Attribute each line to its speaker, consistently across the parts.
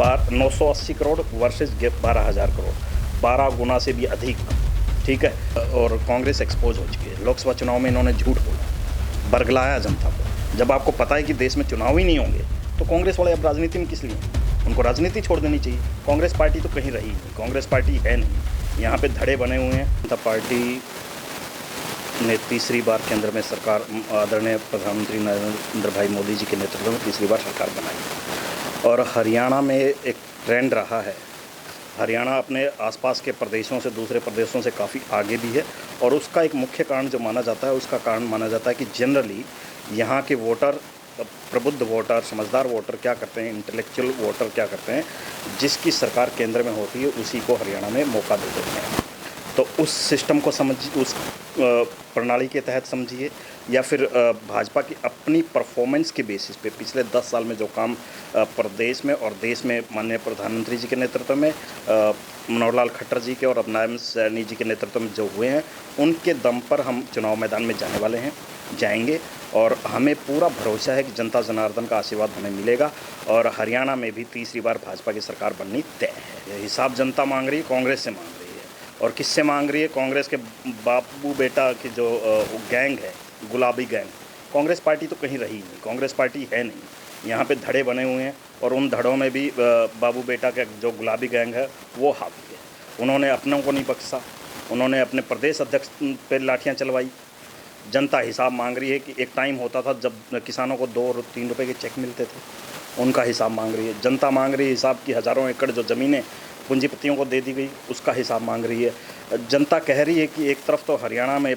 Speaker 1: 980 crore versus 12,000 crore, 12 गुना से भी अधिक। ठीक है। और कांग्रेस एक्सपोज हो चुकी है। लोकसभा चुनाव में इन्होंने झूठ बोला, बरगलाया जनता को। जब आपको पता है कि देश में चुनाव ही नहीं होंगे तो कांग्रेस वाले अब राजनीति में किस लिए? उनको राजनीति छोड़ देनी चाहिए। कांग्रेस पार्टी तो कहीं रही नहीं, कांग्रेस पार्टी है नहीं, यहाँ पे धड़े बने हुए हैं। जनता पार्टी ने तीसरी बार केंद्र में सरकार, आदरणीय प्रधानमंत्री नरेंद्र भाई मोदी जी के नेतृत्व में तीसरी बार सरकार बनाई। और हरियाणा में एक ट्रेंड रहा है, हरियाणा अपने आसपास के प्रदेशों से, दूसरे प्रदेशों से काफ़ी आगे भी है। और उसका एक मुख्य कारण जो माना जाता है, उसका कारण माना जाता है कि जनरली यहाँ के वोटर, प्रबुद्ध वोटर, समझदार वोटर क्या करते हैं, इंटेलेक्चुअल वोटर क्या करते हैं, जिसकी सरकार केंद्र में होती है उसी को हरियाणा में मौका दे देते हैं। तो उस सिस्टम को समझिए, उस प्रणाली के तहत समझिए, या फिर भाजपा की अपनी परफॉर्मेंस के बेसिस पे पिछले 10 साल में जो काम प्रदेश में और देश में माननीय प्रधानमंत्री जी के नेतृत्व में, मनोहर लाल खट्टर जी के और अब नायब सैनी जी के नेतृत्व में जो हुए हैं, उनके दम पर हम चुनाव मैदान में जाने वाले हैं, जाएंगे। और हमें पूरा भरोसा है कि जनता जनार्दन का आशीर्वाद हमें मिलेगा और हरियाणा में भी तीसरी बार भाजपा की सरकार बननी तय है। हिसाब जनता मांग रही है, कांग्रेस से मांग रही है। और किससे मांग रही है? कांग्रेस के बापू बेटा की जो गैंग है, गुलाबी गैंग। कांग्रेस पार्टी तो कहीं रही नहीं, कांग्रेस पार्टी है नहीं, यहाँ पे धड़े बने हुए हैं। और उन धड़ों में भी बाबू बेटा का जो गुलाबी गैंग है वो हावी है। उन्होंने अपनों को नहीं बख्शा, उन्होंने अपने प्रदेश अध्यक्ष पर लाठियाँ चलवाई। जनता हिसाब मांग रही है कि एक टाइम होता था जब किसानों को 2 और 3 रुपए के चेक मिलते थे, उनका हिसाब मांग रही है। जनता मांग रही है हिसाब की हज़ारों एकड़ जो ज़मीनें पूंजीपतियों को दे दी गई, उसका हिसाब मांग रही है। जनता कह रही है कि एक तरफ तो हरियाणा में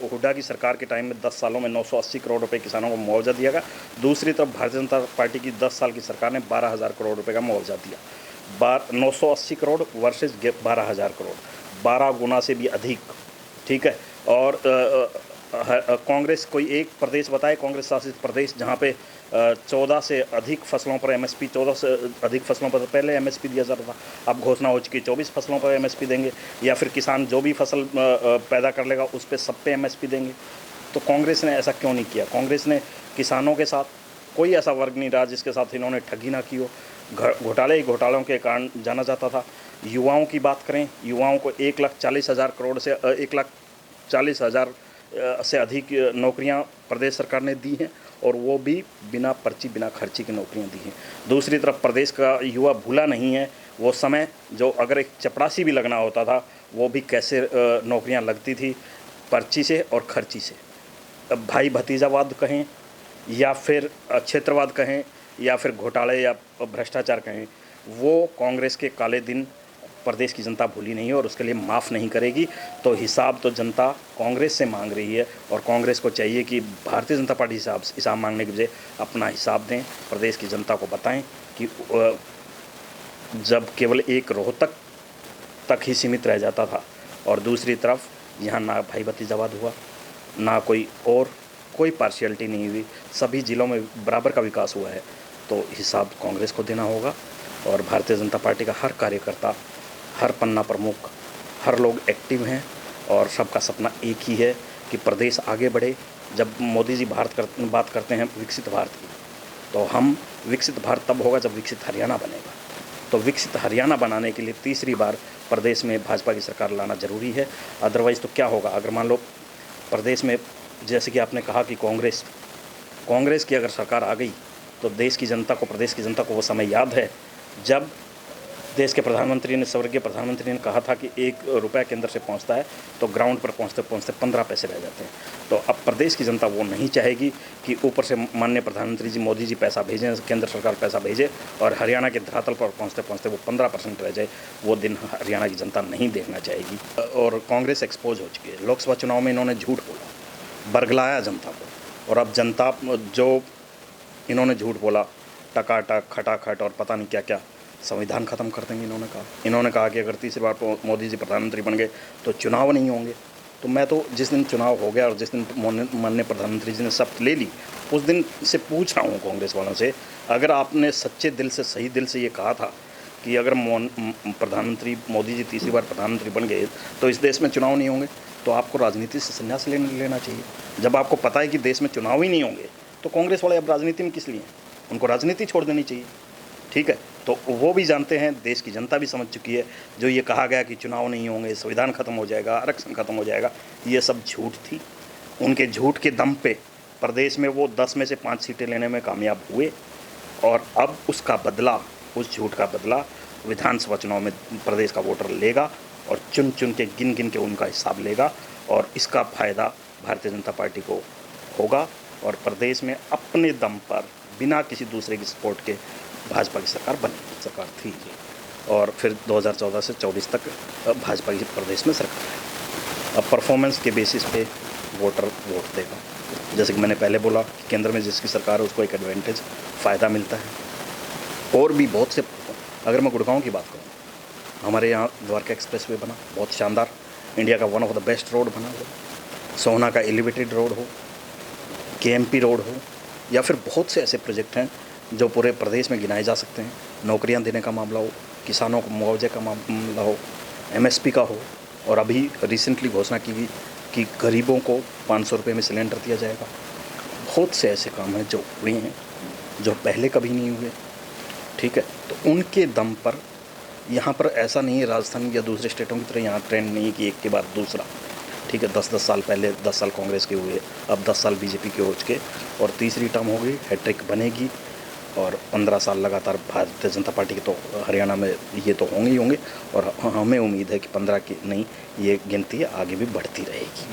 Speaker 1: हुड्डा की सरकार के टाइम में 10 सालों में 980 करोड़ रुपए किसानों को मुआवजा दिया गया, दूसरी तरफ भारतीय जनता पार्टी की 10 साल की सरकार ने 12,000 करोड़ रुपए का मुआवजा दिया। 980 करोड़ वर्सेस 12,000 करोड़, 12 गुना से भी अधिक। ठीक है। और कांग्रेस कोई एक प्रदेश बताए, कांग्रेस शासित प्रदेश, जहाँ पे 14 से अधिक फसलों पर एमएसपी, 14 से अधिक फसलों पर पहले एमएसपी दिया जाता था, अब घोषणा हो चुकी 24 फसलों पर एमएसपी देंगे, या फिर किसान जो भी फसल पैदा कर लेगा उस पर सब पे एमएसपी देंगे। तो कांग्रेस ने ऐसा क्यों नहीं किया? कांग्रेस ने किसानों के साथ, कोई ऐसा वर्ग नहीं रहा जिसके साथ इन्होंने ठगी ना की हो। घोटालों के कारण जाना जाता था। युवाओं की बात करें, युवाओं को 1,40,000 करोड़ से 1,40,000 से अधिक नौकरियां प्रदेश सरकार ने दी हैं, और वो भी बिना पर्ची, बिना खर्ची की नौकरियां दी हैं। दूसरी तरफ प्रदेश का युवा भूला नहीं है वो समय, जो अगर एक चपरासी भी लगना होता था वो भी कैसे नौकरियां लगती थी, पर्ची से और खर्ची से। अब भाई भतीजावाद कहें या फिर क्षेत्रवाद कहें या फिर घोटाले या भ्रष्टाचार कहें, वो कांग्रेस के काले दिन प्रदेश की जनता भूली नहीं है और उसके लिए माफ़ नहीं करेगी। तो हिसाब तो जनता कांग्रेस से मांग रही है, और कांग्रेस को चाहिए कि भारतीय जनता पार्टी हिसाब मांगने के बजाय अपना हिसाब दें, प्रदेश की जनता को बताएं कि जब केवल एक रोहतक तक ही सीमित रह जाता था और दूसरी तरफ यहाँ ना भाई भतीजावाद हुआ, ना कोई पार्शियलिटी नहीं हुई, सभी ज़िलों में बराबर का विकास हुआ है, तो हिसाब कांग्रेस को देना होगा। और भारतीय जनता पार्टी का हर कार्यकर्ता, हर पन्ना प्रमुख, हर लोग एक्टिव हैं, और सबका सपना एक ही है कि प्रदेश आगे बढ़े। जब मोदी जी बात करते हैं विकसित भारत की, तो हम विकसित भारत तब होगा जब विकसित हरियाणा बनेगा। तो विकसित हरियाणा बनाने के लिए तीसरी बार प्रदेश में भाजपा की सरकार लाना जरूरी है। अदरवाइज़ तो क्या होगा, अगर मान लो प्रदेश में, जैसे कि आपने कहा कि कांग्रेस की अगर सरकार आ गई, तो देश की जनता को, प्रदेश की जनता को वो समय याद है जब देश के प्रधानमंत्री ने, स्वर्गीय प्रधानमंत्री ने कहा था कि 1 रुपया केंद्र से पहुंचता है तो ग्राउंड पर पहुंचते पहुंचते 15 पैसे रह जाते हैं। तो अब प्रदेश की जनता वो नहीं चाहेगी कि ऊपर से माननीय प्रधानमंत्री जी, मोदी जी पैसा भेजें, केंद्र सरकार पैसा भेजे और हरियाणा के धरातल पर पहुंचते पहुंचते वो 15% रह जाए। वो दिन हरियाणा की जनता नहीं देखना चाहेगी। और कांग्रेस एक्सपोज हो चुकी है। लोकसभा चुनाव में इन्होंने झूठ बोला, बरगलाया जनता को। और अब जनता जो इन्होंने झूठ बोला, टकाटक, खटाखट और पता नहीं क्या क्या, संविधान ख़त्म कर देंगे। इन्होंने कहा कि अगर तीसरी बार मोदी जी प्रधानमंत्री बन गए तो चुनाव नहीं होंगे। तो मैं तो जिस दिन चुनाव हो गया और जिस दिन माननीय प्रधानमंत्री जी ने शपथ ले ली, उस दिन से पूछ रहा हूँ कांग्रेस वालों से, अगर आपने सच्चे दिल से, सही दिल से ये कहा था कि अगर प्रधानमंत्री मोदी जी तीसरी बार प्रधानमंत्री बन गए तो इस देश में चुनाव नहीं होंगे, तो आपको राजनीति से संन्यास लेना चाहिए। जब आपको पता है कि देश में चुनाव ही नहीं होंगे तो कांग्रेस वाले अब राजनीति में किस लिए? उनको राजनीति छोड़ देनी चाहिए। ठीक है। तो वो भी जानते हैं, देश की जनता भी समझ चुकी है। जो ये कहा गया कि चुनाव नहीं होंगे, संविधान खत्म हो जाएगा, आरक्षण खत्म हो जाएगा, ये सब झूठ थी। उनके झूठ के दम पे प्रदेश में वो 10 में से 5 सीटें लेने में कामयाब हुए, और अब उसका बदला, उस झूठ का बदला विधानसभा चुनाव में प्रदेश का वोटर लेगा, और चुन चुन के, गिन गिन के उनका हिसाब लेगा, और इसका फ़ायदा भारतीय जनता पार्टी को होगा। और प्रदेश में अपने दम पर, बिना किसी दूसरे की सपोर्ट के, भाजपा की सरकार बनी, सरकार थी, और फिर 2014 से 24 तक भाजपा की प्रदेश में सरकार है। अब परफॉर्मेंस के बेसिस पे वोटर वोट देगा। जैसे कि मैंने पहले बोला कि केंद्र में जिसकी सरकार है उसको एक एडवांटेज, फ़ायदा मिलता है। और भी बहुत से, अगर मैं गुड़गांव की बात करूँ, हमारे यहाँ द्वारका एक्सप्रेसवे बना, बहुत शानदार, इंडिया का one of the best road बना हुआ। सोहना का एलिवेटेड रोड हो, केएमपी रोड हो, या फिर बहुत से ऐसे प्रोजेक्ट हैं जो पूरे प्रदेश में गिनाए जा सकते हैं। नौकरियां देने का मामला हो, किसानों को मुआवजे का मामला हो, एमएसपी का हो, और अभी रिसेंटली घोषणा की गई कि गरीबों को 500 रुपये में सिलेंडर दिया जाएगा। बहुत से ऐसे काम हैं जो हुए हैं, जो पहले कभी नहीं हुए, ठीक है। तो उनके दम पर यहाँ पर ऐसा नहीं है राजस्थान या दूसरे स्टेटों की तरह, यहाँ ट्रेंड नहीं है कि एक के बाद दूसरा, ठीक है। 10-10 साल पहले 10 साल कांग्रेस के हुए, अब 10 साल बीजेपी के हो चुके, और तीसरी टर्म हो गई, हैट्रिक बनेगी, और 15 साल लगातार भारतीय जनता पार्टी के तो हरियाणा में ये तो होंगे ही होंगे, और हमें उम्मीद है कि 15 की नहीं, ये गिनती आगे भी बढ़ती रहेगी।